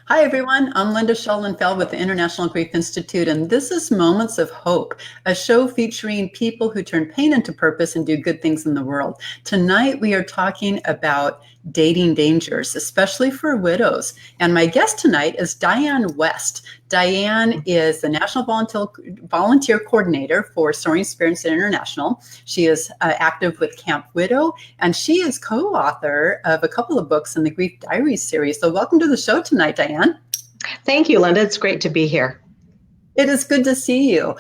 Hi, everyone. I'm Linda Schollenfeld with the International Grief Institute, and this is Moments of Hope, a show featuring people who turn pain into purpose and do good things in the world. Tonight, we are talking about dating dangers, especially for widows. And my guest tonight is Dianne West. Dianne is the National Volunteer Coordinator for Soaring Spirits International. She is active with Camp Widow, and she is co-author of a couple of books in the Grief Diaries series. So welcome to the show tonight, Dianne. Thank you, Linda. It's great to be here. It is good to see you.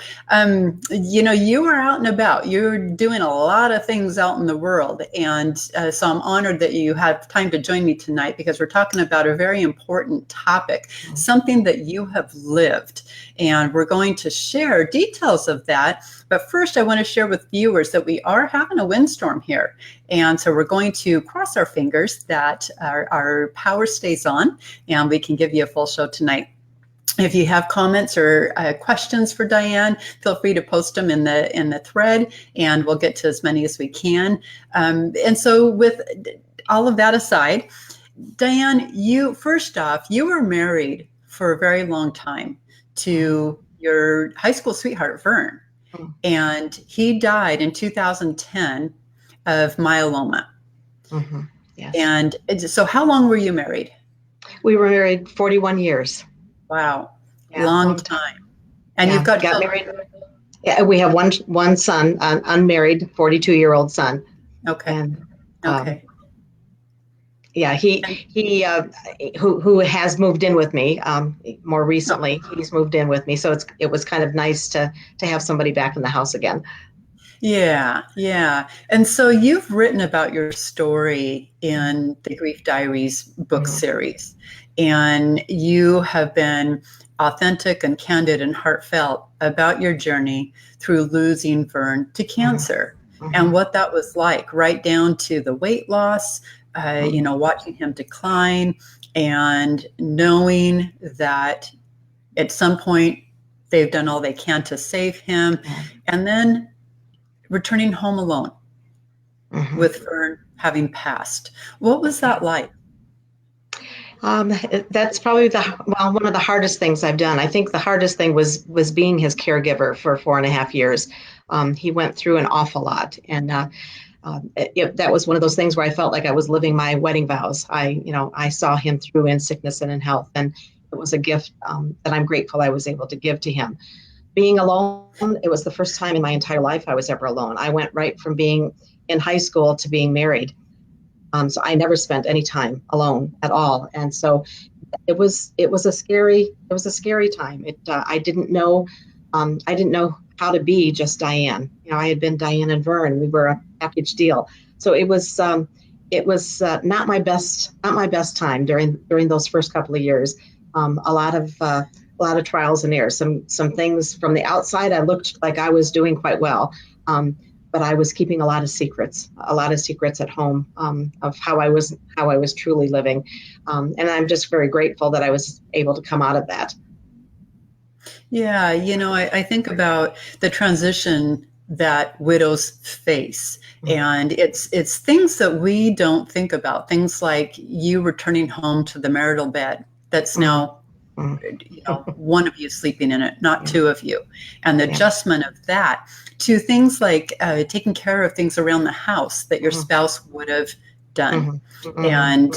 You are out and about. You're doing a lot of things out in the world. And so I'm honored that you have time to join me tonight because we're talking about a very important topic, something that you have lived. And we're going to share details of that. But first, I want to share with viewers that we are having a windstorm here. And so we're going to cross our fingers that our power stays on and we can give you a full show tonight. If you have comments or questions for Dianne, feel free to post them in the thread, and we'll get to as many as we can. And so, with all of that aside, Dianne, you were married for a very long time to your high school sweetheart, Vern, and he died in 2010 of myeloma. Mm-hmm. Yes. And so, how long were you married? We were married 41 years. Wow. Yeah, long time. And yeah, you've got married. Yeah, we have one son, an unmarried 42-year-old son. Okay. And, okay. Yeah, he who has moved in with me more recently. He's moved in with me, so it was kind of nice to have somebody back in the house again. Yeah. And so you've written about your story in the Grief Diaries book series, and you have been authentic and candid and heartfelt about your journey through losing Vern to cancer and what that was like, right down to the weight loss, watching him decline and knowing that at some point they've done all they can to save him, and then returning home alone with Vern having passed. What was that like? That's probably one of the hardest things I've done. I think the hardest thing was being his caregiver for 4.5 years. He went through an awful lot, and that was one of those things where I felt like I was living my wedding vows. I saw him through in sickness and in health, and it was a gift that I'm grateful I was able to give to him. Being alone, it was the first time in my entire life I was ever alone. I went right from being in high school to being married. So I never spent any time alone at all. And so it was a scary time. I didn't know how to be just Dianne. I had been Dianne and Vern. We were a package deal. So it was not my best time during those first couple of years. A lot of trials and errors. Some things from the outside, I looked like I was doing quite well, but I was keeping a lot of secrets at home of how I was truly living, and I'm just very grateful that I was able to come out of that. Yeah, I think about the transition that widows face, and it's things that we don't think about. Things like you returning home to the marital bed that's now one of you sleeping in it, not two of you, and the adjustment of that to things like taking care of things around the house that your spouse would have done, and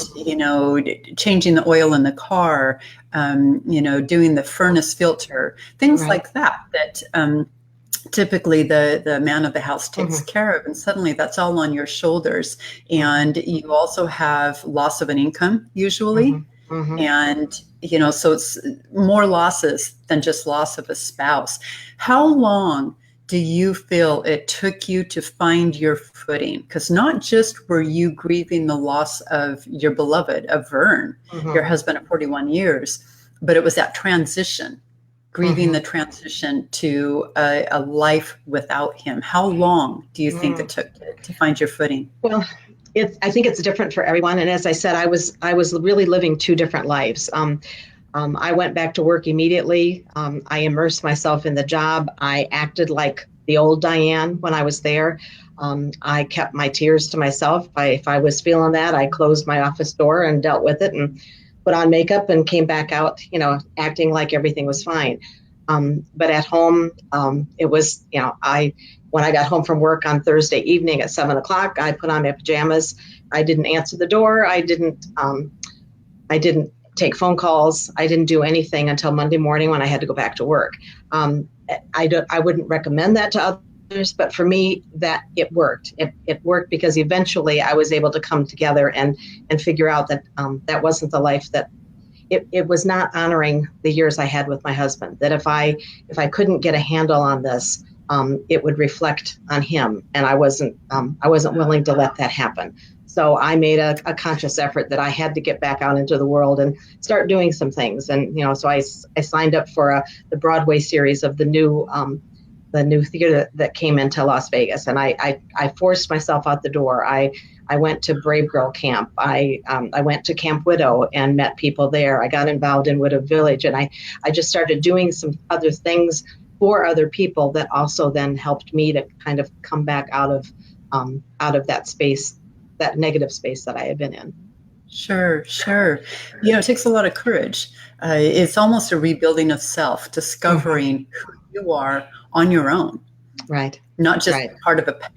changing the oil in the car, doing the furnace filter, things like that typically the man of the house takes care of, and suddenly that's all on your shoulders. And you also have loss of an income usually. And, so it's more losses than just loss of a spouse. How long do you feel it took you to find your footing? Because not just were you grieving the loss of your beloved, of Vern, your husband of 41 years, but it was that transition, grieving the transition to a life without him. How long do you think it took to find your footing? Well, I think it's different for everyone. And as I said, I was really living two different lives. I went back to work immediately. I immersed myself in the job. I acted like the old Dianne when I was there. I kept my tears to myself. If I was feeling that, I closed my office door and dealt with it. And put on makeup and came back out, acting like everything was fine. But at home, it was, when I got home from work on Thursday evening at 7 o'clock, I put on my pajamas. I didn't answer the door. I didn't take phone calls. I didn't do anything until Monday morning when I had to go back to work. I wouldn't recommend that to others, but for me, that it worked. It worked because eventually I was able to come together and figure out that that wasn't the life that it was not honoring the years I had with my husband. That if I couldn't get a handle on this, it would reflect on him, and I wasn't willing to let that happen. So I made a conscious effort that I had to get back out into the world and start doing some things. And so I signed up for the Broadway series of the new theater that came into Las Vegas, and I forced myself out the door. I went to Brave Girl Camp. I went to Camp Widow and met people there. I got involved in Widow Village, and I just started doing some other things for other people that also then helped me to kind of come back out of that space, that negative space that I had been in. Sure, sure. It takes a lot of courage. It's almost a rebuilding of self, discovering who you are on your own, right? Not just right. part of a pair.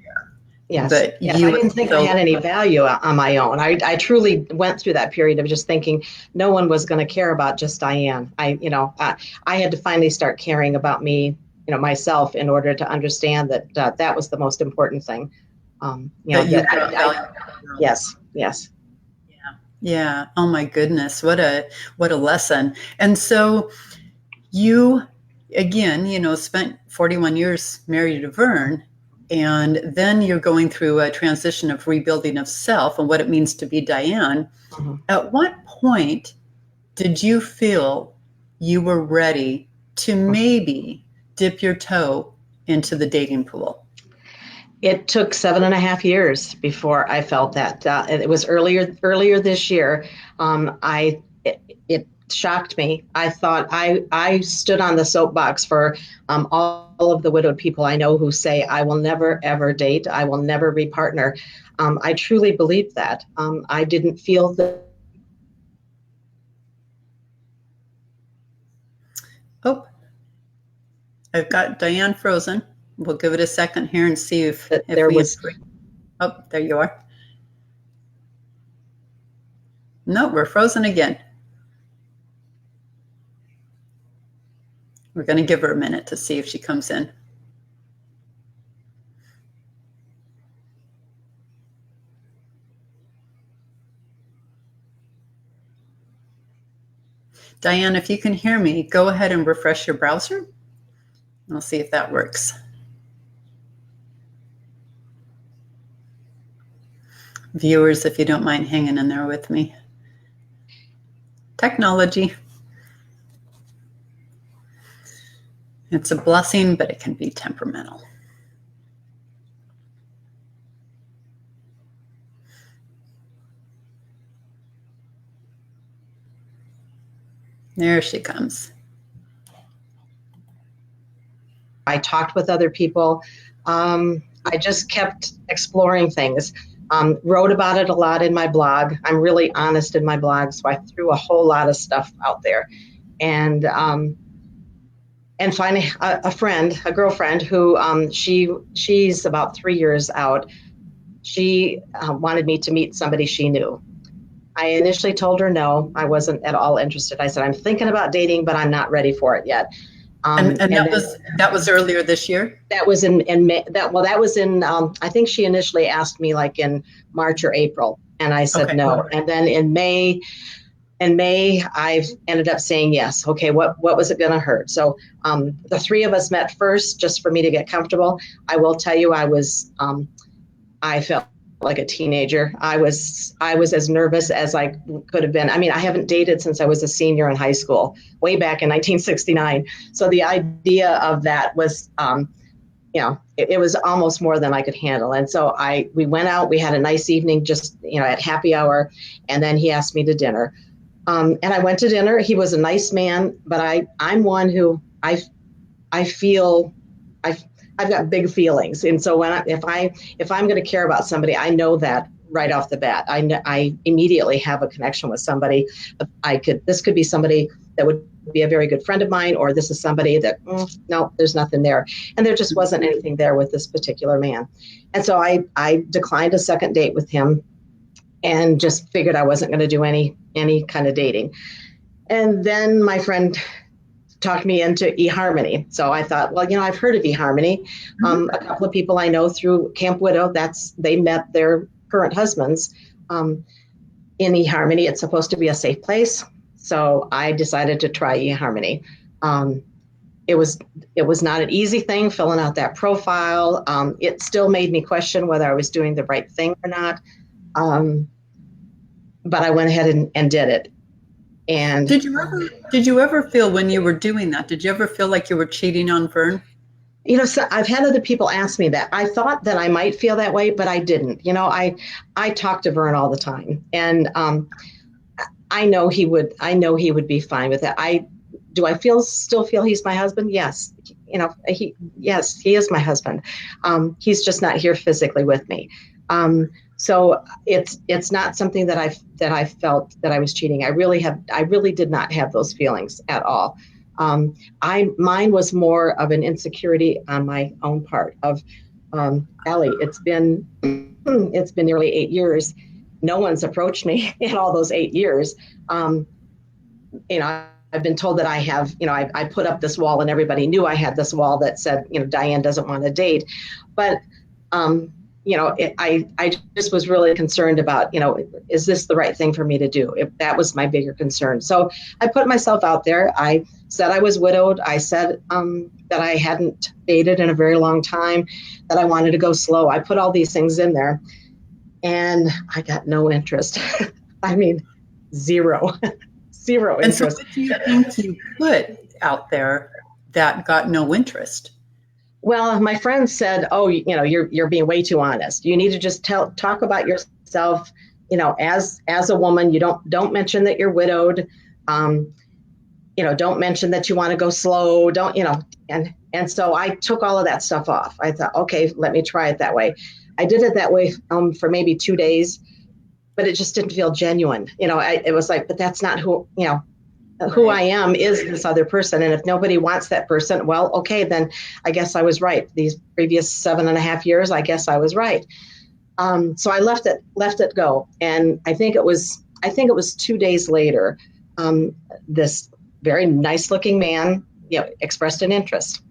Yes. But yes. I didn't think I had any value on my own. I truly went through that period of just thinking no one was going to care about just Dianne. I had to finally start caring about me, myself, in order to understand that that was the most important thing. Yes. Yeah. Oh my goodness. What a lesson. And so you, again, spent 41 years married to Vern, and then you're going through a transition of rebuilding of self and what it means to be Dianne. Mm-hmm. At what point did you feel you were ready to maybe dip your toe into the dating pool? It took 7.5 years before I felt that. It was earlier this year. It shocked me. I thought I stood on the soapbox for all of the widowed people I know who say, I will never, ever date. I will never re-partner. I truly believed that. I didn't feel that. Oh, I've got Dianne frozen. We'll give it a second here and see if there was. Oh, there you are. No, we're frozen again. We're going to give her a minute to see if she comes in. Dianne, if you can hear me, go ahead and refresh your browser. We'll see if that works. Viewers, if you don't mind hanging in there with me. Technology. It's a blessing, but it can be temperamental. There she comes. I talked with other people. I just kept exploring things. Wrote about it a lot in my blog. I'm really honest in my blog, so I threw a whole lot of stuff out there. And finally, a girlfriend who she's about 3 years out. She wanted me to meet somebody she knew. I initially told her no, I wasn't at all interested. I said, I'm thinking about dating, but I'm not ready for it yet. And that was earlier this year? That was in May. That was in, I think she initially asked me like in March or April, and I said no. And then in May, I ended up saying yes. Okay, what was it going to hurt? So the three of us met first just for me to get comfortable. I will tell you, I felt like a teenager. I was as nervous as I could have been. I mean, I haven't dated since I was a senior in high school, way back in 1969. So the idea of that was, it was almost more than I could handle. And so we went out, we had a nice evening just, at happy hour. And then he asked me to dinner. And I went to dinner. He was a nice man, but I'm one who I feel I've got big feelings. And so if I'm going to care about somebody, I know that right off the bat. I immediately have a connection with somebody. This could be somebody that would be a very good friend of mine, or this is somebody that, no, there's nothing there. And there just wasn't anything there with this particular man. And so I declined a second date with him and just figured I wasn't going to do any kind of dating. And then my friend talked me into eHarmony. So I thought, well, I've heard of eHarmony. A couple of people I know through Camp Widow, they met their current husbands in eHarmony. It's supposed to be a safe place. So I decided to try eHarmony. It was not an easy thing filling out that profile. It still made me question whether I was doing the right thing or not. But I went ahead and did it. And did you ever feel when you were doing that, did you ever feel like you were cheating on Vern? So I've had other people ask me that. I thought that I might feel that way, but I didn't. I talk to Vern all the time, and I know he would be fine with it. Do I still feel he's my husband? Yes. He is my husband. He's just not here physically with me. So it's not something that I felt that I was cheating. I really did not have those feelings at all. Mine was more of an insecurity on my own part of, Allie, it's been nearly 8 years. No one's approached me in all those 8 years. I've been told that I have, I put up this wall and everybody knew I had this wall that said, Dianne doesn't want to date. But, I just was really concerned about, is this the right thing for me to do? That was my bigger concern. So I put myself out there. I said I was widowed. I said that I hadn't dated in a very long time, that I wanted to go slow. I put all these things in there and I got no interest. I mean, zero interest. And so what do you think you put out there that got no interest? Well, my friend said, "Oh, you're being way too honest. You need to just talk about yourself, as a woman. You don't mention that you're widowed. Don't mention that you want to go slow. Don't, and so I took all of that stuff off. I thought, okay, let me try it that way. I did it that way for maybe 2 days, but it just didn't feel genuine. It was like, but that's not who I am, is this other person. And if nobody wants that person, well, okay, then I guess I was right. These previous 7.5 years, I guess I was right. So I left it go. And I think it was 2 days later, this very nice looking man, expressed an interest.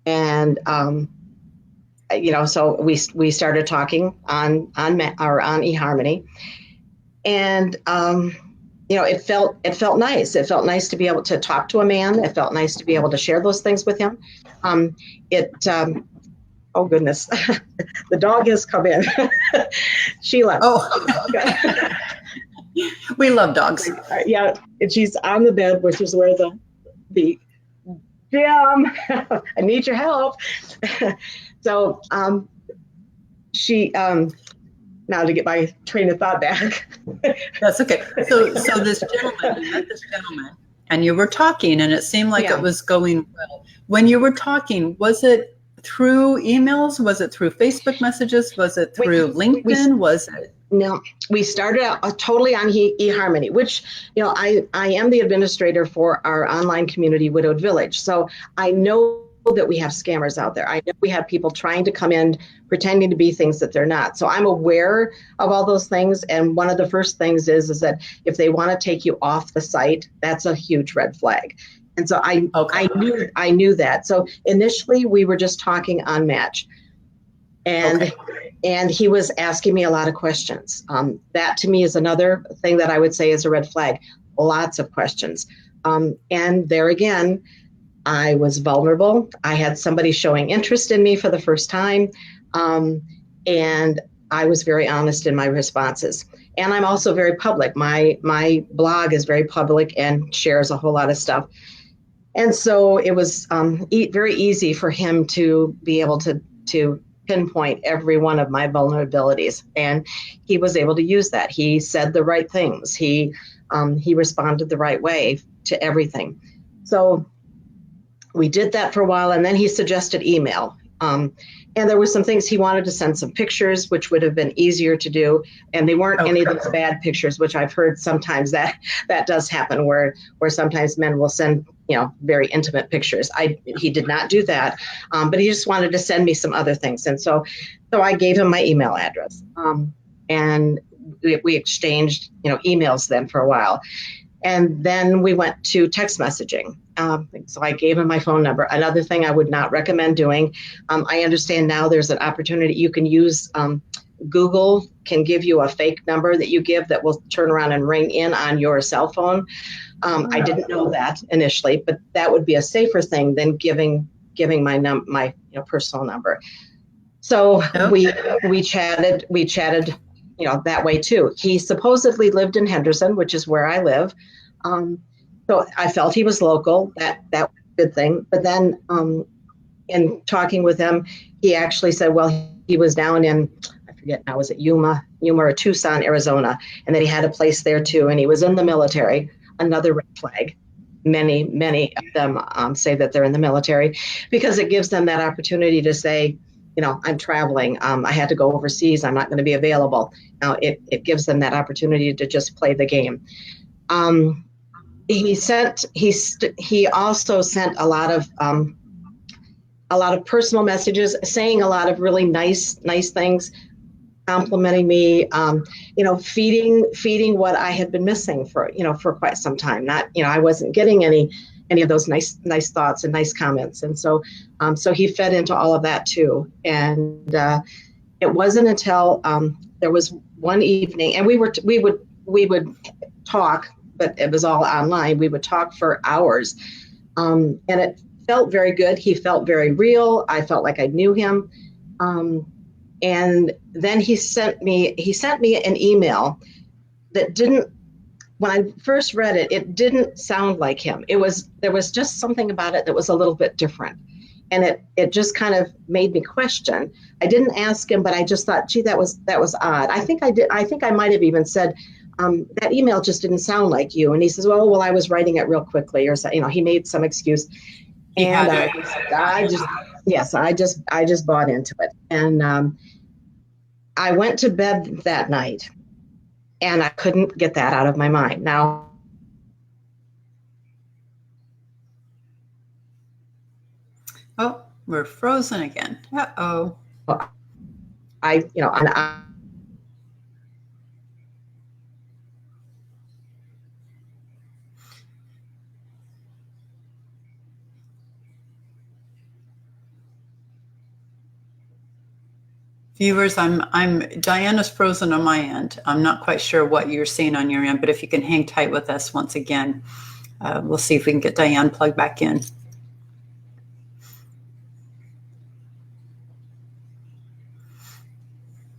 And, so we started talking on eHarmony, and, it felt nice. It felt nice to be able to talk to a man. It felt nice to be able to share those things with him. Oh goodness, the dog has come in. Sheila. Oh, we love dogs. Yeah, and she's on the bed, which is where the Jim, I need your help. So she now to get my train of thought back. That's okay. So this gentleman, you met this gentleman, and you were talking, and it seemed like it was going well. When you were talking, was it through emails? Was it through Facebook messages? Was it through LinkedIn? Was it? No, we started out totally on eHarmony, which, I am the administrator for our online community, Widowed Village. So I know that we have scammers out there. I know we have people trying to come in pretending to be things that they're not. So I'm aware of all those things. And one of the first things is that if they want to take you off the site, that's a huge red flag. And so I knew that. So initially we were just talking on Match. And he was asking me a lot of questions. That to me is another thing that I would say is a red flag. Lots of questions. And there again, I was vulnerable. I had somebody showing interest in me for the first time. And I was very honest in my responses. And I'm also very public. My blog is very public and shares a whole lot of stuff. And so it was very easy for him to be able to pinpoint every one of my vulnerabilities. And he was able to use that. He said the right things. He responded the right way to everything. So we did that for a while, and then he suggested email. And there were some things he wanted to send some pictures, which would have been easier to do. And they weren't any of those bad pictures, which I've heard sometimes that does happen where sometimes men will send, very intimate pictures. He did not do that, but he just wanted to send me some other things. And so I gave him my email address, and we exchanged, emails then for a while. And then we went to text messaging. So I gave him my phone number. Another thing I would not recommend doing. I understand now there's an opportunity you can use. Google can give you a fake number that you give that will turn around and ring in on your cell phone. I didn't know that initially, but that would be a safer thing than giving my personal number. So we chatted, that way too. He supposedly lived in Henderson, which is where I live. So I felt he was local. That was a good thing. But then in talking with him, he actually said, well, he was down in, I forget now, was it Yuma or Tucson, Arizona, and that he had a place there too. And he was in the military, another red flag. Many of them say that they're in the military because it gives them that opportunity to say, I'm traveling. I had to go overseas. I'm not going to be available. Now it gives them that opportunity to just play the game. He also sent a lot of personal messages saying a lot of really nice things, complimenting me, feeding what I had been missing for quite some time. Not, I wasn't getting any of those nice thoughts and nice comments. And so he fed into all of that too. And it wasn't until there was one evening, and we would talk, but it was all online. We would talk for hours, and it felt very good. He felt very real. I felt like I knew him. And then he sent me an email that didn't. When I first read it, it didn't sound like him. There was just something about it that was a little bit different. And it just kind of made me question. I didn't ask him, but I just thought, gee, that was odd. I think I might have even said, that email just didn't sound like you. And he says, well, I was writing it real quickly, or so, he made some excuse. And I just bought into it. And I went to bed that night. And I couldn't get that out of my mind. Now, oh, we're frozen again. Uh-oh. Viewers, Diana's frozen on my end. I'm not quite sure what you're seeing on your end, but if you can hang tight with us once again, we'll see if we can get Diane plugged back in.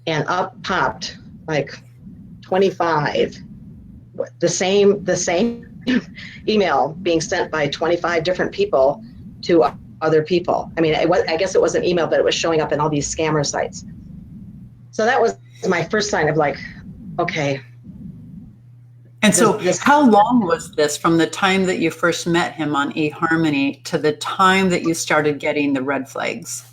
And up popped like 25, the same email being sent by 25 different people to other people. I mean, I guess it was an email, but it was showing up in all these scammer sites. So that was my first sign of like, okay. And so how long was this from the time that you first met him on eHarmony to the time that you started getting the red flags?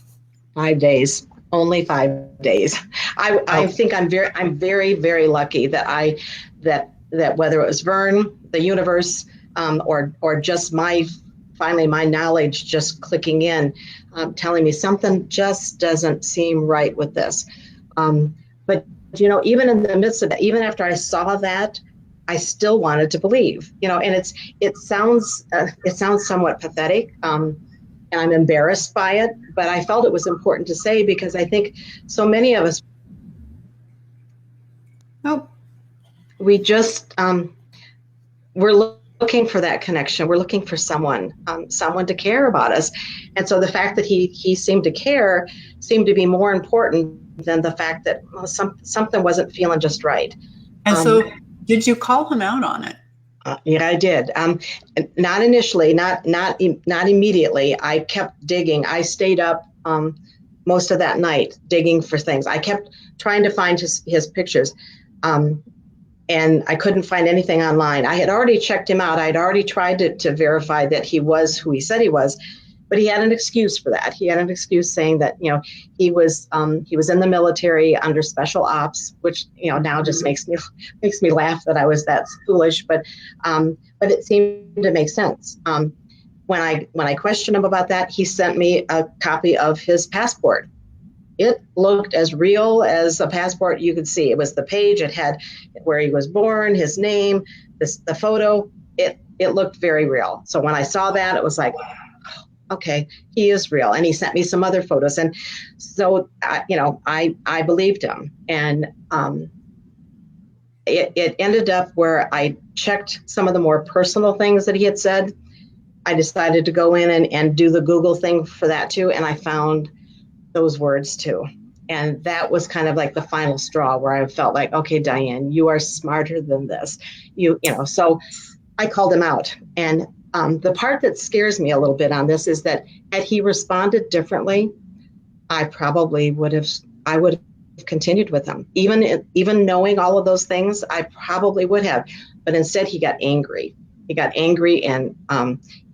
5 days, only 5 days. I think I'm very, very lucky that that whether it was Vern, the universe, or just my knowledge just clicking in, telling me something just doesn't seem right with this. But even in the midst of that, even after I saw that, I still wanted to believe. And it sounds somewhat pathetic, and I'm embarrassed by it. But I felt it was important to say because I think so many of us, we just we're looking for that connection. We're looking for someone to care about us. And so the fact that he seemed to care seemed to be more important than the fact that something wasn't feeling just right. And so did you call him out on it? Yeah, I did. Not initially, not immediately. I kept digging. I stayed up most of that night digging for things. I kept trying to find his pictures. And I couldn't find anything online. I had already checked him out. I had already tried to verify that he was who he said he was. But he had an excuse for that. He had an excuse saying that, he was in the military under special ops, which, now just makes me laugh that I was that foolish. But it seemed to make sense. When I questioned him about that, he sent me a copy of his passport. It looked as real as a passport you could see. It was the page. It had where he was born, his name, the photo. It looked very real. So when I saw that, it was like, okay, he is real. And he sent me some other photos. And so, I believed him. And it ended up where I checked some of the more personal things that he had said. I decided to go in and do the Google thing for that too. And I found those words too. And that was kind of like the final straw where I felt like, okay, Dianne, you are smarter than this. So I called him out. And the part that scares me a little bit on this is that had he responded differently, I would have continued with him. Even knowing all of those things, I probably would have. But instead, he got angry. And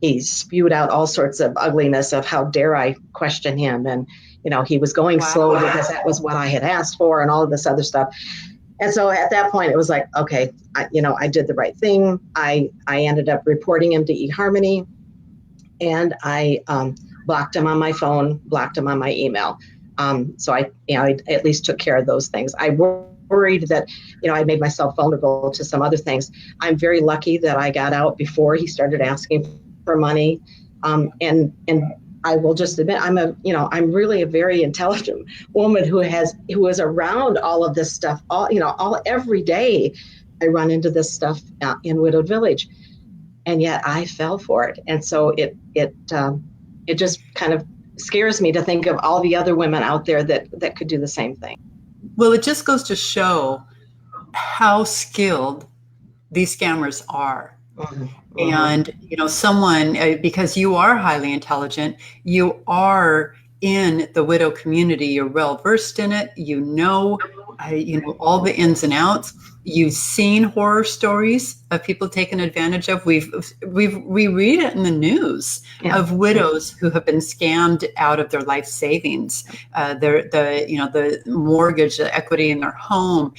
he spewed out all sorts of ugliness of how dare I question him. And, he was going slow because that was what I had asked for and all of this other stuff. And so at that point, it was like, okay, I did the right thing. I ended up reporting him to eHarmony, and I blocked him on my phone, blocked him on my email. So I at least took care of those things. I worried that, I made myself vulnerable to some other things. I'm very lucky that I got out before he started asking for money. And I will just admit, I'm really a very intelligent woman who is around all of this stuff. Every day I run into this stuff in Widowed Village, and yet I fell for it. And so it just kind of scares me to think of all the other women out there that could do the same thing. Well, it just goes to show how skilled these scammers are. Mm-hmm. And, someone, because you are highly intelligent, you are in the widow community, you're well versed in it, all the ins and outs. You've seen horror stories of people taken advantage of. We read it in the news of widows who have been scammed out of their life savings, the mortgage, the equity in their home.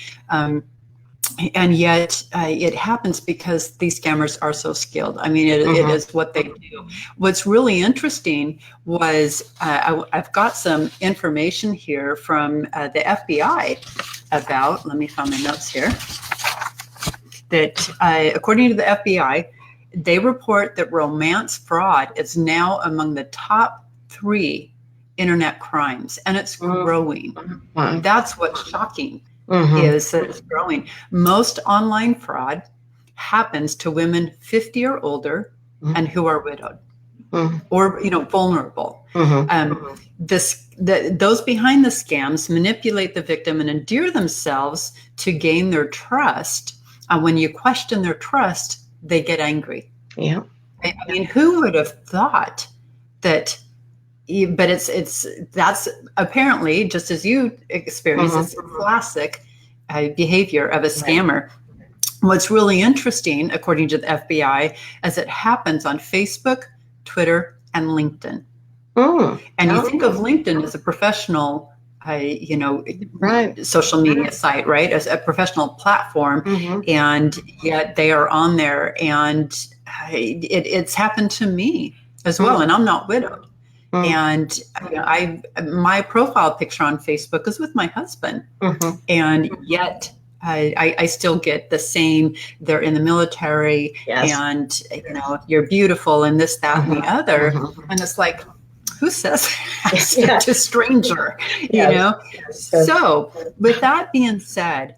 And yet it happens because these scammers are so skilled. I mean, it is what they do. What's really interesting was I've got some information here from the FBI about, let me find my notes here, that according to the FBI, they report that romance fraud is now among the top 3 internet crimes, and it's growing. Wow. That's what's shocking. Is that it's growing. Most online fraud happens to women 50 or older and who are widowed or vulnerable. Those behind the scams manipulate the victim and endear themselves to gain their trust. When you question their trust, they get angry. Yeah, I mean, who would have thought that? But that's apparently, just as you experience, it's classic behavior of a scammer. Right. What's really interesting, according to the FBI, is it happens on Facebook, Twitter, and LinkedIn. And you think of LinkedIn as a professional, social media site, right? As a professional platform, and yet they are on there, and it's happened to me as well, and I'm not widowed. And my profile picture on Facebook is with my husband, and yet I still get the same. They're in the military, and you're beautiful, and this, that, and the other, and it's like, who says that to a stranger? So, with that being said,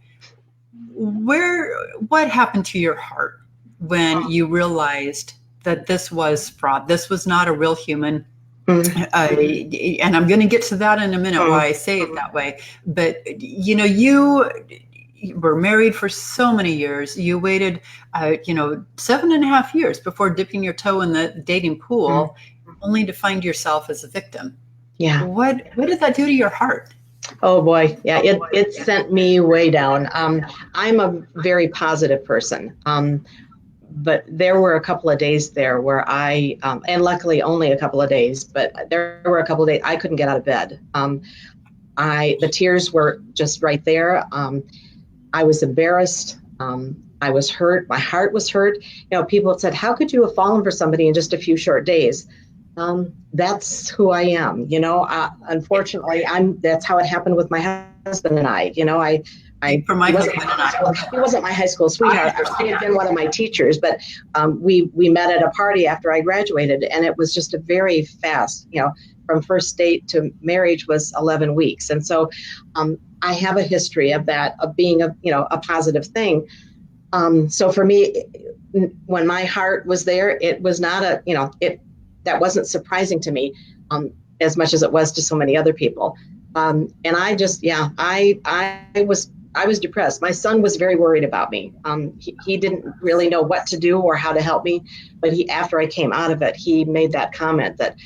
what happened to your heart when you realized that this was fraud? This was not a real human. And I'm going to get to that in a minute, why I say it that way. But, you were married for so many years. You waited, 7.5 years before dipping your toe in the dating pool, only to find yourself as a victim. Yeah. What did that do to your heart? Oh boy. Yeah. It sent me way down. I'm a very positive person. But there were a couple of days there where and luckily only a couple of days, but there were a couple of days I couldn't get out of bed. The tears were just right there. I was embarrassed. I was hurt. My heart was hurt. People said, "How could you have fallen for somebody in just a few short days?" That's who I am. Unfortunately, that's how it happened with my husband and I. For my husband and I. He wasn't my high school sweetheart. He had been one of my teachers, but we met at a party after I graduated, and it was just a very fast, from first date to marriage was 11 weeks. And so I have a history of that, of being a positive thing. So for me, when my heart was there, it was not that wasn't surprising to me as much as it was to so many other people. And I just, I was depressed. My son was very worried about me. He didn't really know what to do or how to help me. But after I came out of it, he made that comment that,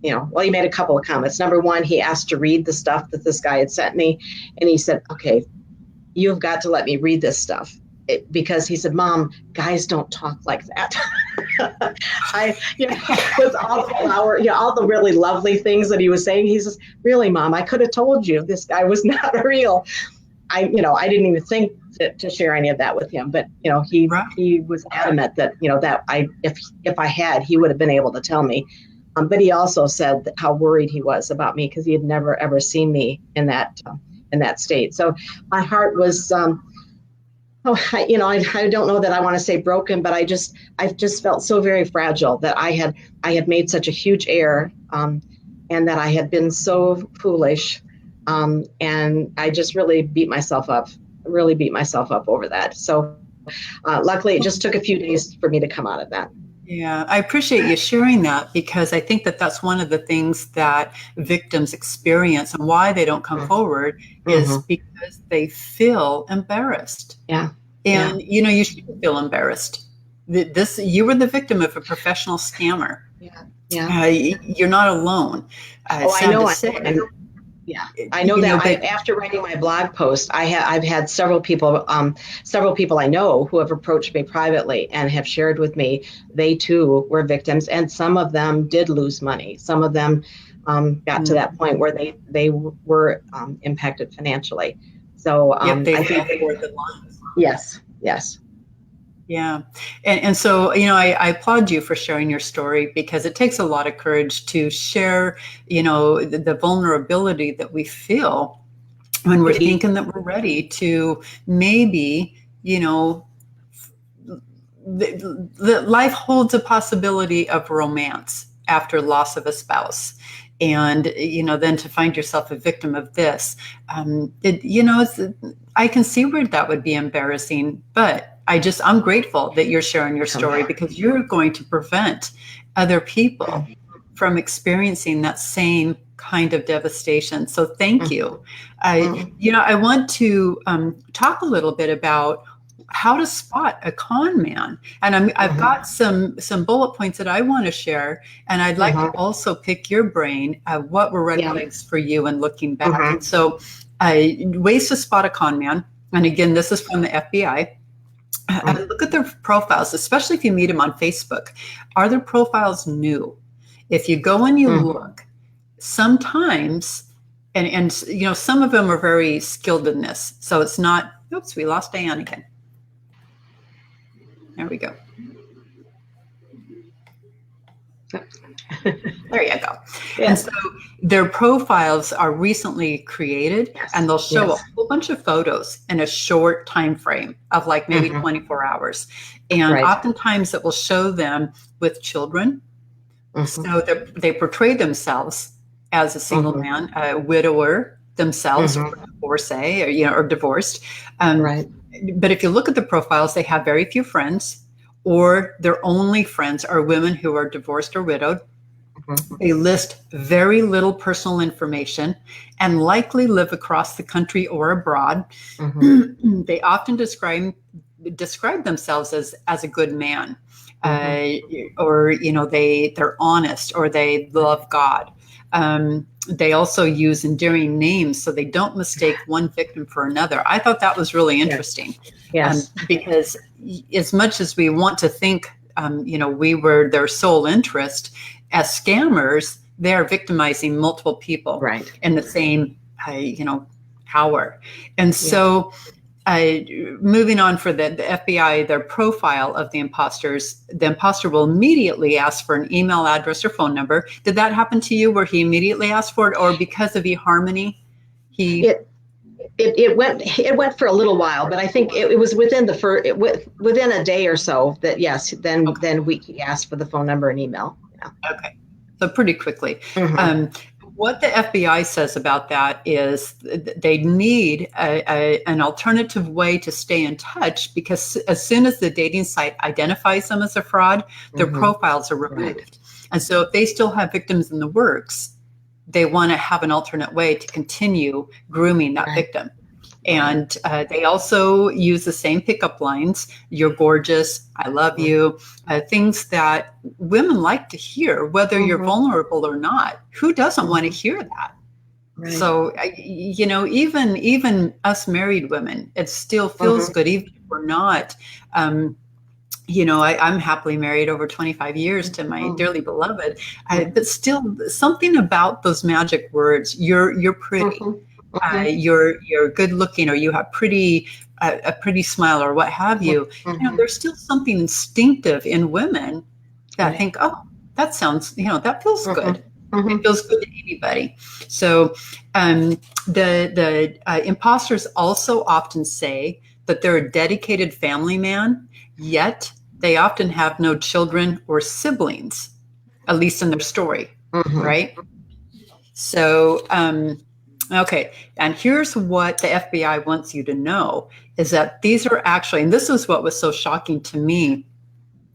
he made a couple of comments. Number one, he asked to read the stuff that this guy had sent me. And he said, "Okay, you've got to let me read this stuff." Because he said, "Mom, guys don't talk like that." With all the flower, all the really lovely things that he was saying, he says, "Really, Mom, I could have told you this guy was not real." I didn't even think to share any of that with him, but he was adamant that if I had, he would have been able to tell me. But he also said how worried he was about me because he had never ever seen me in that state. So my heart was. I don't know that I want to say broken, but I just felt so very fragile that I had made such a huge error, and that I had been so foolish, and I just really beat myself up over that. So luckily, it just took a few days for me to come out of that. Yeah, I appreciate you sharing that, because I think that that's one of the things that victims experience, and why they don't come forward is because they feel embarrassed. Yeah. And, you shouldn't feel embarrassed. You were the victim of a professional scammer. Yeah. Yeah. You're not alone. I know. I know that after writing my blog post, I've had several people I know who have approached me privately and have shared with me they too were victims, and some of them did lose money. Some of them got to that point where they were impacted financially. So I think they were the ones. Yes. Yeah. And so, I applaud you for sharing your story, because it takes a lot of courage to share, the vulnerability that we feel when we're thinking that we're ready to maybe, life holds a possibility of romance after loss of a spouse. And, then to find yourself a victim of this, I can see where that would be embarrassing, but I'm grateful that you're sharing your story, because you're going to prevent other people from experiencing that same kind of devastation. So thank you. I want to talk a little bit about how to spot a con man. And I've got some bullet points that I want to share. And I'd like to also pick your brain. What were red flags for you and looking back? And so ways to spot a con man. And again, this is from the FBI. Look at their profiles, especially if you meet them on Facebook. Are their profiles new? If you go and you look, sometimes, and some of them are very skilled in this. So it's not, oops, we lost Dianne again. There we go. There you go. Yes. And so their profiles are recently created, and they'll show a whole bunch of photos in a short time frame of like maybe 24 hours. And oftentimes it will show them with children. So they portray themselves as a single man, a widower themselves, or divorcee, or divorced. But if you look at the profiles, they have very few friends, or their only friends are women who are divorced or widowed. They list very little personal information and likely live across the country or abroad. They often describe themselves as a good man, or they're honest, or they love God. they also use endearing names so they don't mistake one victim for another. I thought that was really interesting. Yes. Because as much as we want to think, we were their sole interest, as scammers, they're victimizing multiple people Right. in the same, hour. And Yeah. so moving on for the FBI, their profile of the imposters, the imposter will immediately ask for an email address or phone number. Did that happen to you where he immediately asked for it, or because of eHarmony, he... It went for a little while, but I think it was within within a day or so that yes, then Okay. he asked for the phone number and email. Yeah. Okay. So pretty quickly. What the FBI says about that is they need an alternative way to stay in touch, because as soon as the dating site identifies them as a fraud, their profiles are removed. Right. And so if they still have victims in the works, they want to have an alternate way to continue grooming that victim. And they also use the same pickup lines. You're gorgeous. I love you. Things that women like to hear, whether you're vulnerable or not. Who doesn't want to hear that? Right. So, even us married women, it still feels good, even if we're not. I'm happily married over 25 years to my dearly beloved, but still something about those magic words. You're pretty. You're good looking, or you have a pretty smile, or what have you. There's still something instinctive in women that think, oh, that sounds, that feels good. It feels good to anybody. So the imposters also often say that they're a dedicated family man, yet they often have no children or siblings, at least in their story, right? So, okay, and here's what the FBI wants you to know, is that these are actually, and this is what was so shocking to me,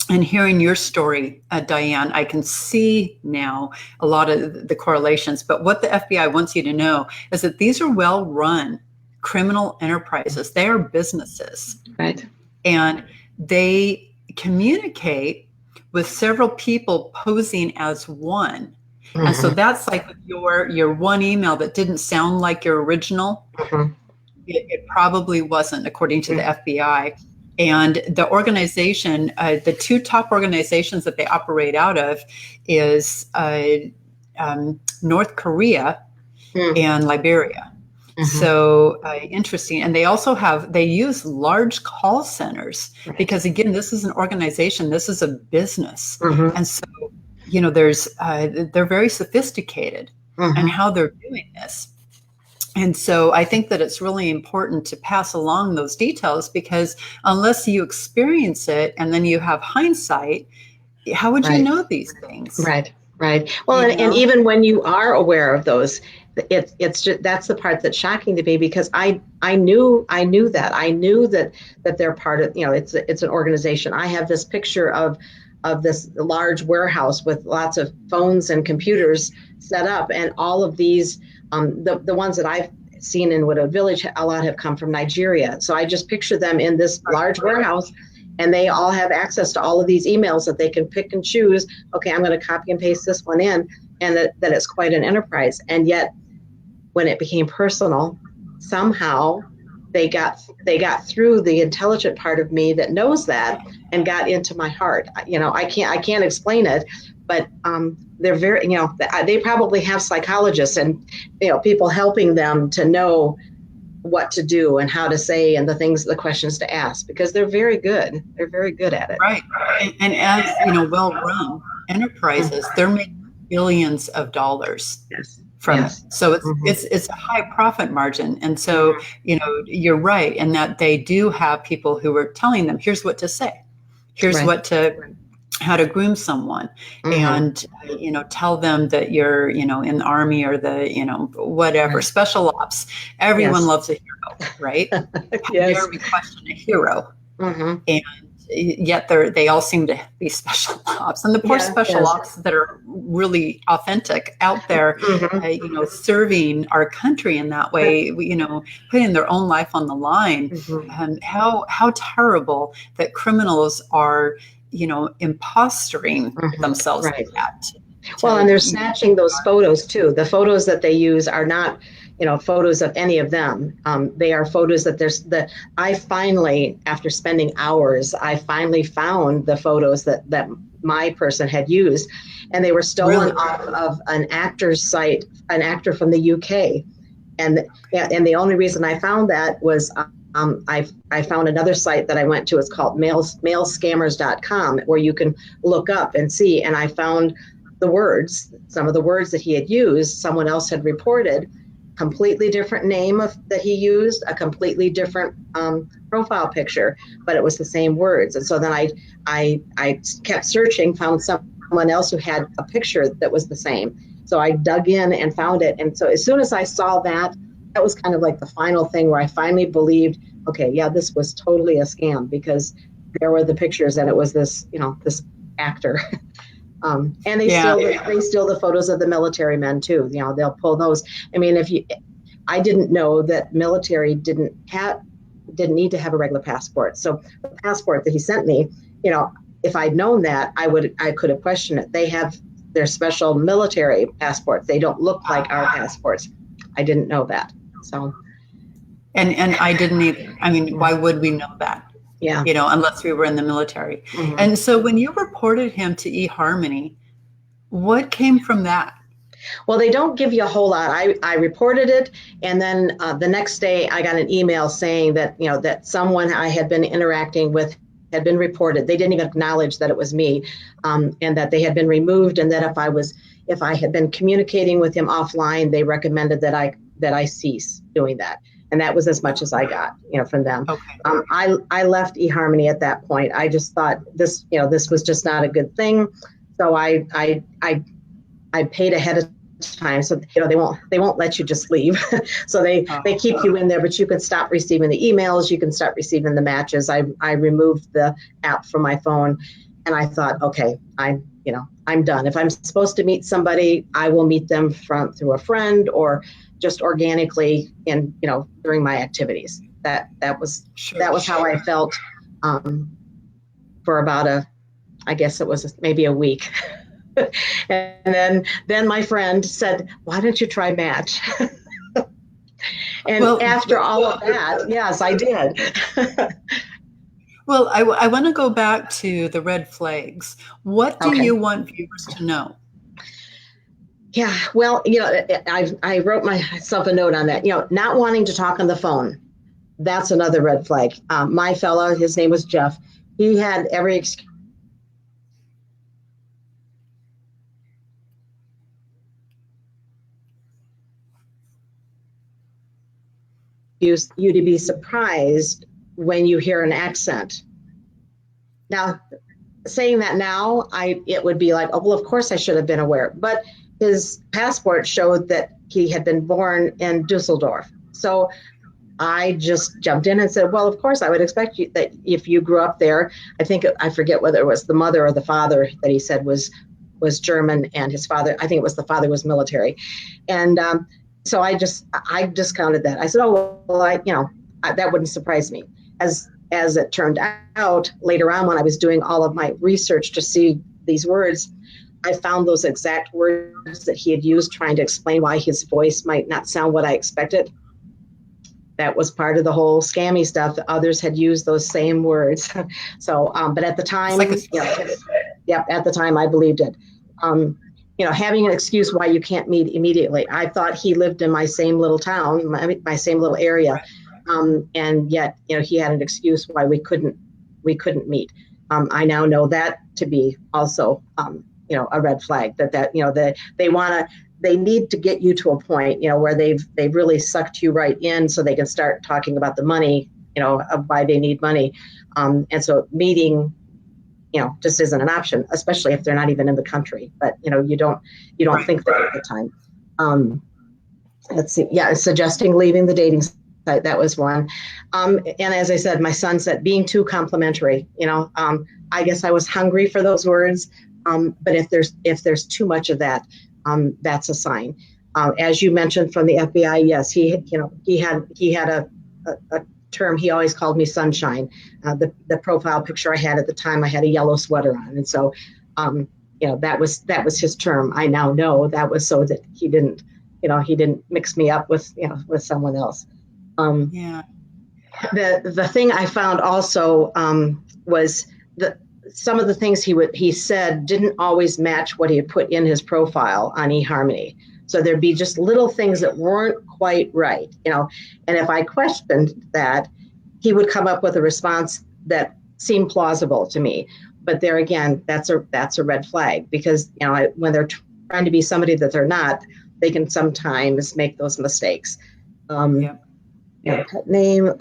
and hearing your story, Dianne, I can see now a lot of the correlations, but what the FBI wants you to know is that these are well-run criminal enterprises. They are businesses. Right. And they communicate with several people posing as one. And so that's like your one email that didn't sound like your original. It probably wasn't, according to the FBI. And the organization, the two top organizations that they operate out of is North Korea and Liberia. So interesting. And they also they use large call centers, because again, this is an organization, this is a business. And so, they're very sophisticated in how they're doing this. And so I think that it's really important to pass along those details, because unless you experience it and then you have hindsight, how would you know these things? Right. Well, and even when you are aware of those, it's just, that's the part that's shocking to me, because I knew that they're part of, it's an organization. I have this picture of this large warehouse with lots of phones and computers set up, and all of these, the ones that I've seen in Widow Village, a lot have come from Nigeria. So I just picture them in this large warehouse, and they all have access to all of these emails that they can pick and choose. Okay, I'm going to copy and paste this one in, and that it's quite an enterprise. And yet, when it became personal, somehow they got through the intelligent part of me that knows that, and got into my heart. I can't explain it, but they're very, they probably have psychologists and people helping them to know what to do and how to say, and the questions to ask, because they're very good. They're very good at it. Right. And as well-run enterprises, they're making billions of dollars. From it. So it's a high profit margin. And so, you're right in that they do have people who are telling them, here's what to say, here's how to groom someone, and, tell them that you're, in the Army or the, whatever, special ops. Everyone loves a hero, right? Yes. How dare we question a hero? And yet they all seem to be special ops, and the poor special ops that are really authentic out there, serving our country in that way, putting their own life on the line. How terrible that criminals are, impostering themselves like that. Well, and to they're keep snatching those photos too. The photos that they use are not, photos of any of them. They are photos that I finally, after spending hours, I finally found the photos that my person had used, and they were stolen really. off of an actor's site, an actor from the UK. And and the only reason I found that was I found another site that I went to. It's called mailscammers.com, where you can look up and see. And I found some of the words that he had used, someone else had reported, completely different name that he used, a completely different profile picture, but it was the same words. And so then I kept searching, found someone else who had a picture that was the same. So I dug in and found it. And so as soon as I saw that, that was kind of like the final thing where I finally believed, okay, yeah, this was totally a scam, because there were the pictures and it was this, this actor. And Yeah. they steal the photos of the military men too. They'll pull those. I mean, I didn't know that military didn't need to have a regular passport. So the passport that he sent me, if I'd known that, I could have questioned it. They have their special military passports. They don't look like our passports. I didn't know that. So, And I didn't either. I mean, why would we know that? yeah. Unless we were in the military. Mm-hmm. And so when you reported him to eHarmony, what came from that? Well, they don't give you a whole lot. I reported it, and then the next day I got an email saying that that someone I had been interacting with had been reported. They didn't even acknowledge that it was me, and that they had been removed, and that if I had been communicating with him offline, they recommended that I cease doing that. And that was as much as I got, from them. Okay. I left eHarmony at that point. I just thought this was just not a good thing. So I paid ahead of time, so they won't let you just leave. So they keep you in there, but you can stop receiving the emails, you can start receiving the matches. I removed the app from my phone, and I thought, okay, I'm done. If I'm supposed to meet somebody, I will meet them through a friend or just organically during my activities. That was how I felt for about I guess it was maybe a week. And then my friend said, why don't you try Match? And after all of that, yes, I did. Well, I want to go back to the red flags. What do Okay. you want viewers to know? Yeah, well, I wrote myself a note on that. Not wanting to talk on the phone. That's another red flag. My fellow, his name was Jeff. He had every excuse you to be surprised when you hear an accent. Now, saying that now, it would be like, oh, well, of course I should have been aware. But his passport showed that he had been born in Dusseldorf. So I just jumped in and said, well, of course I would expect you that if you grew up there. I forget whether it was the mother or the father that he said was German, and his father, I think it was the father, was military. And so I discounted that. I said, oh, well, that wouldn't surprise me. As it turned out, later on when I was doing all of my research to see these words, I found those exact words that he had used trying to explain why his voice might not sound what I expected. That was part of the whole scammy stuff. Others had used those same words. So, but at the time, at the time I believed it. Having an excuse why you can't meet immediately. I thought he lived in my same little town, my same little area. And yet, he had an excuse why we couldn't meet. I now know that to be also, a red flag. That they need to get you to a point, where they've really sucked you right in, so they can start talking about the money, of why they need money, and so meeting, just isn't an option, especially if they're not even in the country. But you don't think that at the time. Let's see. Yeah, suggesting leaving the dating site. That was one. And as I said, my son said being too complimentary. I guess I was hungry for those words. But if there's too much of that, that's a sign. As you mentioned from the FBI, yes, he had a term. He always called me sunshine. The profile picture I had at the time, I had a yellow sweater on, and so that was his term. I now know that was so that he didn't mix me up with someone else. Um, Yeah. the thing I found also was that some of the things he said didn't always match what he had put in his profile on eHarmony. So there'd be just little things that weren't quite right, And if I questioned that, he would come up with a response that seemed plausible to me. But there again, that's a red flag, because when they're trying to be somebody that they're not, they can sometimes make those mistakes. Yep. Pet name,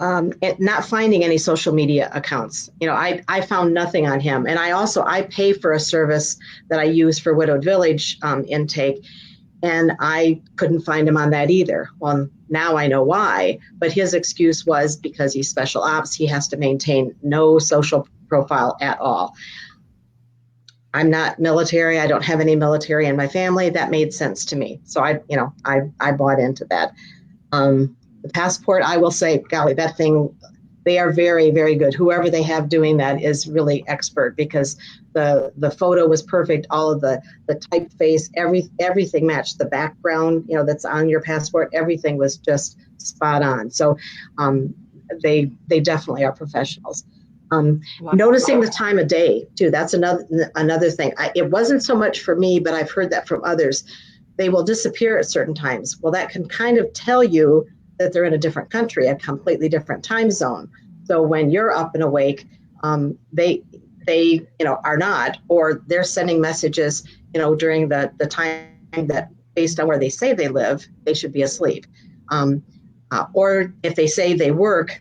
not finding any social media accounts. I found nothing on him. And I pay for a service that I use for Widowed Village intake, and I couldn't find him on that either. Well, now I know why, but his excuse was because he's special ops, he has to maintain no social profile at all. I'm not military. I don't have any military in my family. That made sense to me. So I bought into that. The passport, I will say, golly, that thing, they are very, very good. Whoever they have doing that is really expert, because the photo was perfect. All of the typeface, everything matched the background, that's on your passport. Everything was just spot on. So they definitely are professionals. Wow. Noticing the time of day too. That's another thing. It wasn't so much for me, but I've heard that from others. They will disappear at certain times. Well, that can kind of tell you that they're in a different country, a completely different time zone. So when you're up and awake, they are not, or they're sending messages, during the time that, based on where they say they live, they should be asleep. Or if they say they work,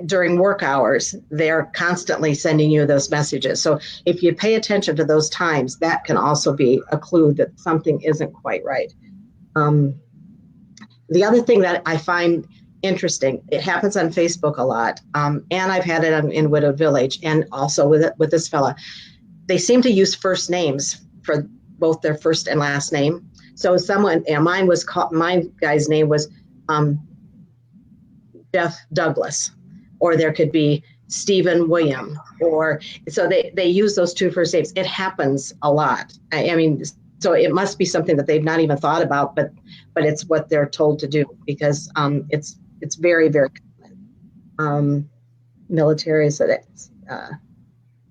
during work hours, they're constantly sending you those messages. So if you pay attention to those times, that can also be a clue that something isn't quite right. The other thing that I find interesting, it happens on Facebook a lot, and I've had it in Widowed Village, and also with this fella. They seem to use first names for both their first and last name. So my guy's name was Jeff Douglas, or there could be Stephen William, or so they use those two first names. It happens a lot. I mean, so it must be something that they've not even thought about, but it's what they're told to do, because it's very, very common. Military, so that's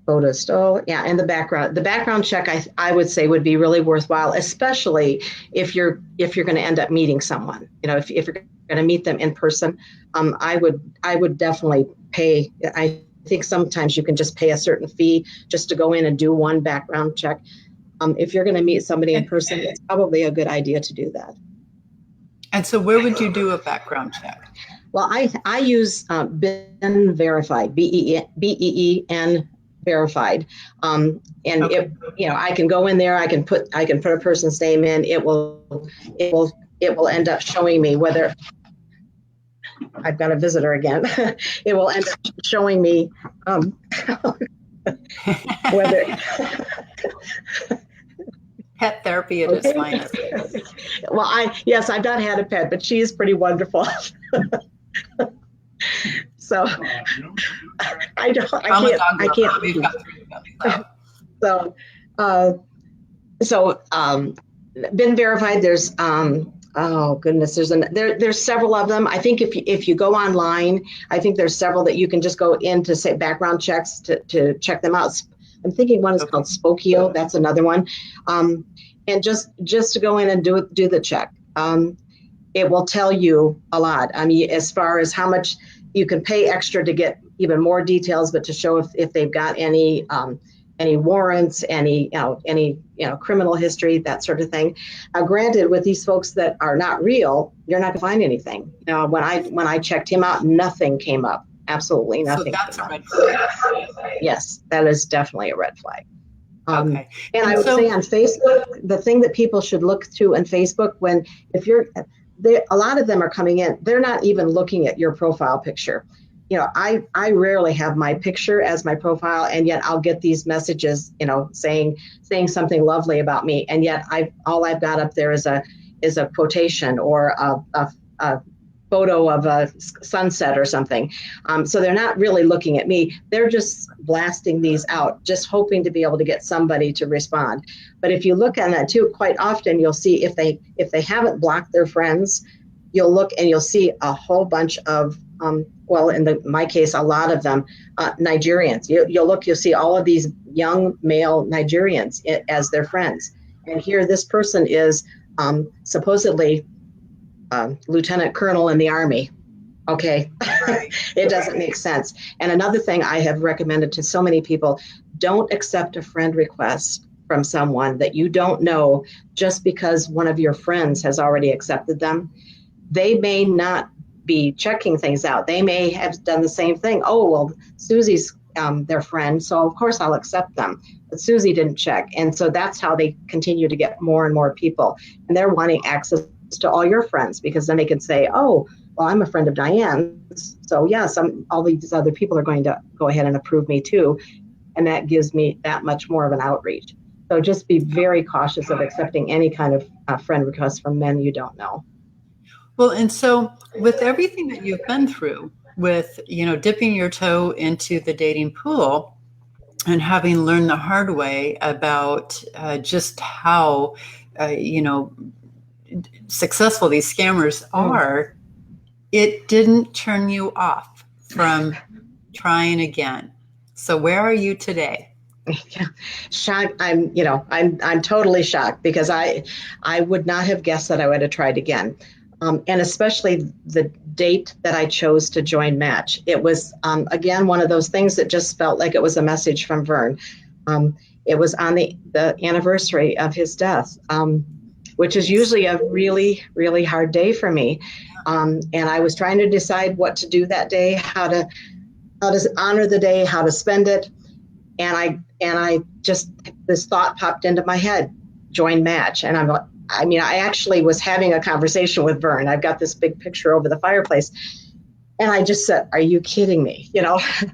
photo stole. Yeah, and the background check, I would say, would be really worthwhile, especially if you're going to end up meeting someone. If you're going to meet them in person, I would definitely pay. I think sometimes you can just pay a certain fee just to go in and do one background check. If you're going to meet somebody in person, it's probably a good idea to do that. And so where would you do a background check? Well, I use BEEN Verified, BEEN Verified, and okay. I can go in there. I can put a person's name in. It will end up showing me whether I've got a visitor again. It will end up showing me whether. Pet therapy at its finest. Well, I've not had a pet, but she is pretty wonderful. So I can't. So been verified. There's oh goodness, there's several of them. I think if you go online, I think there's several that you can just go in to say background checks to check them out. I'm thinking one is called Spokio. That's another one. And just to go in and do the check. It will tell you a lot. I mean, as far as how much you can pay extra to get even more details, but to show if they've got any warrants, any criminal history, that sort of thing. Granted, with these folks that are not real, you're not going to find anything. When I checked him out, nothing came up. Absolutely nothing. So that's a red flag. Yes, that is definitely a red flag. Okay. And I would say on Facebook, the thing that people should look to on Facebook, a lot of them are coming in, they're not even looking at your profile picture. I rarely have my picture as my profile, and yet I'll get these messages, saying something lovely about me, and yet all I've got up there is a quotation or a photo of a sunset or something. So they're not really looking at me. They're just blasting these out, just hoping to be able to get somebody to respond. But if you look at that too, quite often you'll see if they haven't blocked their friends, you'll look and you'll see a whole bunch of well, in my case, a lot of them Nigerians. You'll see all of these young male Nigerians as their friends. And here, this person is supposedly lieutenant colonel in the army. Okay, Right. it doesn't make sense. And another thing I have recommended to so many people: don't accept a friend request from someone that you don't know just because one of your friends has already accepted them. They may not be checking things out. They may have done the same thing. Oh, well, Susie's their friend, so of course I'll accept them. But Susie didn't check. And so that's how they continue to get more and more people. And they're wanting access to all your friends, because then they can say, oh, well, I'm a friend of Diane's. So yeah, all these other people are going to go ahead and approve me too. And that gives me that much more of an outreach. So just be very cautious of accepting any kind of friend request from men you don't know. Well, and so with everything that you've been through, with, dipping your toe into the dating pool and having learned the hard way about just how, successful these scammers are, it didn't turn you off from trying again. So where are you today? Yeah, shocked. I'm totally shocked, because I would not have guessed that I would have tried again. And especially the date that I chose to join Match. It was, again, one of those things that just felt like it was a message from Vern. It was on the anniversary of his death, which is usually a really, really hard day for me. And I was trying to decide what to do that day, how to honor the day, how to spend it. And I just, this thought popped into my head: join Match. And I actually was having a conversation with Vern. I've got this big picture over the fireplace. And I just said, are you kidding me? I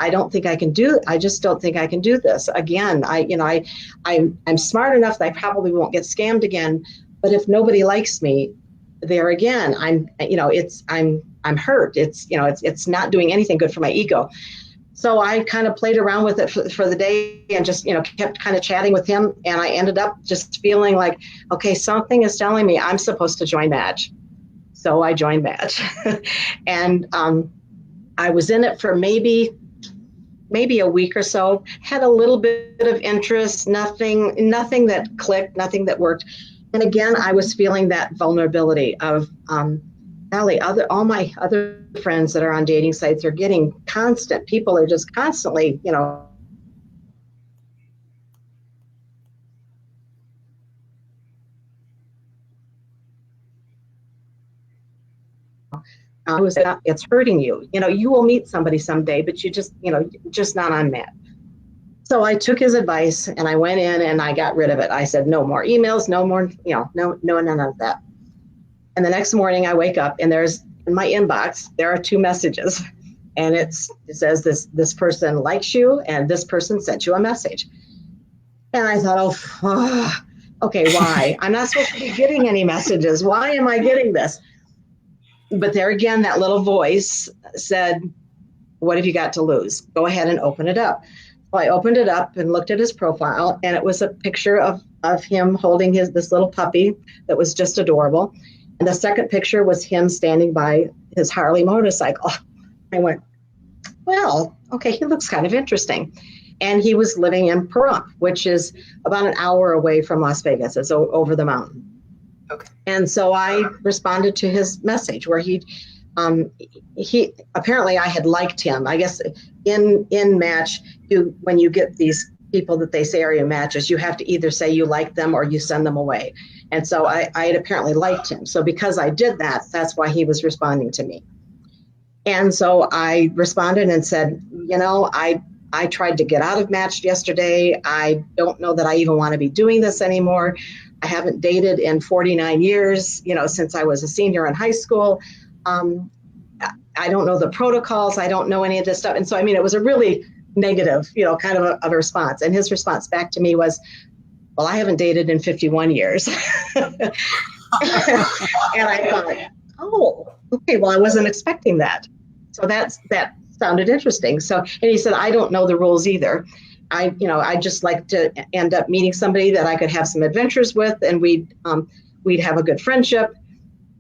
don't think I can I just don't think I can do this again. I'm smart enough that I probably won't get scammed again. But if nobody likes me there again, I'm hurt. It's not doing anything good for my ego. So I kind of played around with it for the day, and just, kept kind of chatting with him. And I ended up just feeling like, okay, something is telling me I'm supposed to join Match. So I joined Match. And I was in it for maybe a week or so, had a little bit of interest, nothing that clicked, nothing that worked. And again, I was feeling that vulnerability of, Allie, all my other friends that are on dating sites are getting constant. People are just constantly, it's hurting you. You will meet somebody someday, but you just not on Match. So I took his advice and I went in and I got rid of it. I said, no more emails, no more, none of that. And the next morning I wake up and there's in my inbox, there are 2 messages, and it says this person likes you and this person sent you a message. And I thought, oh, okay, why? I'm not supposed to be getting any messages. Why am I getting this? But there again, that little voice said, what have you got to lose? Go ahead and open it up. So I opened it up and looked at his profile, and it was a picture of him holding this little puppy that was just adorable. And the second picture was him standing by his Harley motorcycle. I went, well, okay, he looks kind of interesting. And he was living in Pahrump, which is about an hour away from Las Vegas. It's over the mountain. Okay. And so I responded to his message where he apparently I had liked him. I guess in Match, when you get these people that they say are your matches, you have to either say you like them or you send them away. And so I had apparently liked him. So because I did that, that's why he was responding to me. And so I responded and said, I tried to get out of Match yesterday. I don't know that I even want to be doing this anymore. I haven't dated in 49 years, since I was a senior in high school. I don't know the protocols. I don't know any of this stuff. And so, it was a really negative, kind of a response. And his response back to me was, well, I haven't dated in 51 years. And I thought, oh, okay, well, I wasn't expecting that. So that sounded interesting. So, and he said, I don't know the rules either. I just like to end up meeting somebody that I could have some adventures with, and we'd have a good friendship.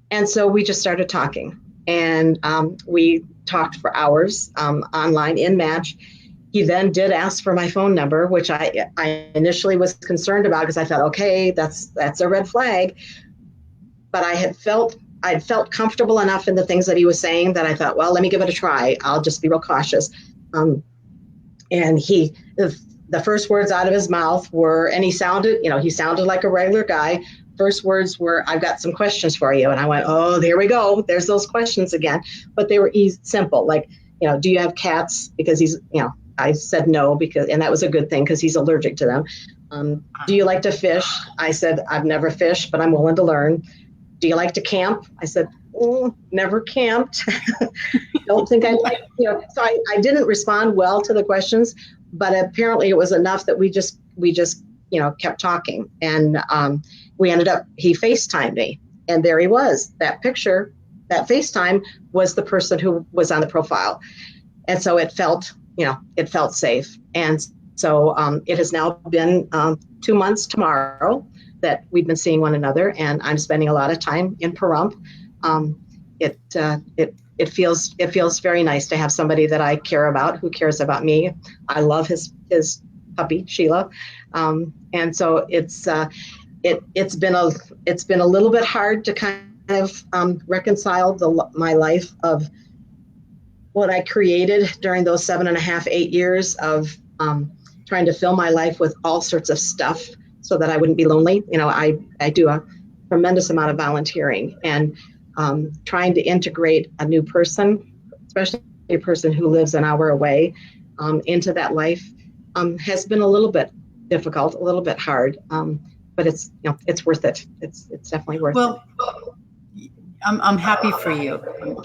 And so we just started talking, and we talked for hours online in Match. He then did ask for my phone number, which I initially was concerned about because I thought, okay, that's a red flag. But I'd felt comfortable enough in the things that he was saying that I thought, well, let me give it a try. I'll just be real cautious. And the first words out of his mouth were, and he sounded like a regular guy. First words were, I've got some questions for you. And I went, oh, there we go. There's those questions again. But they were simple, like, do you have cats? Because I said no, and that was a good thing because he's allergic to them. Do you like to fish? I said, I've never fished, but I'm willing to learn. Do you like to camp? I said, never camped. Don't think I like, so I didn't respond well to the questions, but apparently it was enough that we just kept talking. And he FaceTimed me, and there he was. That picture, that FaceTime was the person who was on the profile. And so it felt safe. And so it has now been 2 months tomorrow that we've been seeing one another, and I'm spending a lot of time in Pahrump. It feels very nice to have somebody that I care about, who cares about me. I love his puppy Sheila, and so it's been a little bit hard to kind of reconcile my life of what I created during those 7.5, 8 years of trying to fill my life with all sorts of stuff so that I wouldn't be lonely. I do a tremendous amount of volunteering, and trying to integrate a new person, especially a person who lives an hour away, into that life has been a little bit difficult, a little bit hard, but it's worth it. It's definitely worth it. Well, I'm happy for you.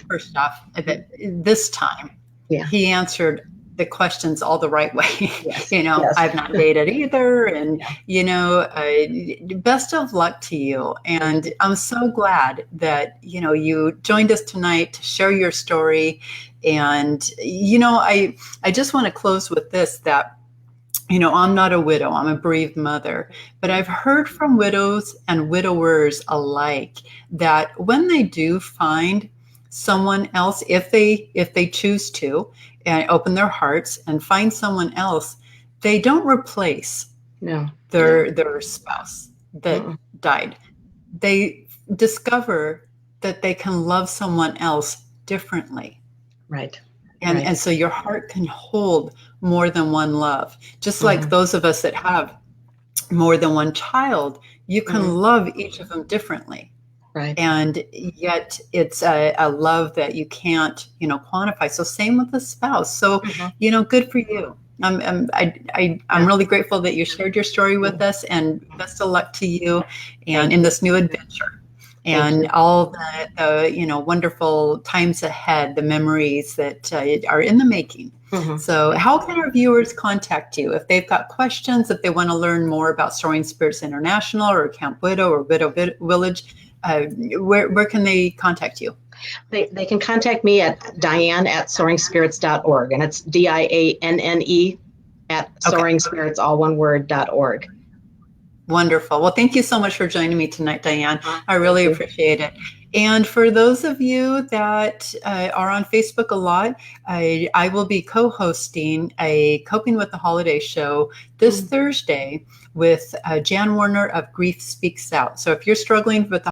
First off, that this time he answered the questions all the right way. Yes. Yes. I've not dated either, and best of luck to you. And I'm so glad that you joined us tonight to share your story. And I just want to close with this, that I'm not a widow, I'm a bereaved mother, but I've heard from widows and widowers alike that when they do find someone else, if they choose to, and open their hearts and find someone else, they don't replace their spouse that died. They discover that they can love someone else differently. Right. And so your heart can hold more than one love. Just like those of us that have more than one child, you can love each of them differently. Right. And yet it's a love that you can't, quantify. So same with the spouse. So, good for you. I'm really grateful that you shared your story with us, and best of luck to you and in this new adventure. And all the wonderful times ahead, the memories that are in the making. So how can our viewers contact you if they've got questions, if they want to learn more about Soaring Spirits International or Camp Widow or Widow Village? Where can they contact you? They can contact me at Dianne@soaringspirits.org, and it's DIANNE at soaringspirits, all one word, .org. Wonderful. Well, thank you so much for joining me tonight, Dianne. I really appreciate it. And for those of you that are on Facebook a lot, I will be co-hosting a Coping with the Holiday show this Thursday with Jan Warner of Grief Speaks Out. So if you're struggling with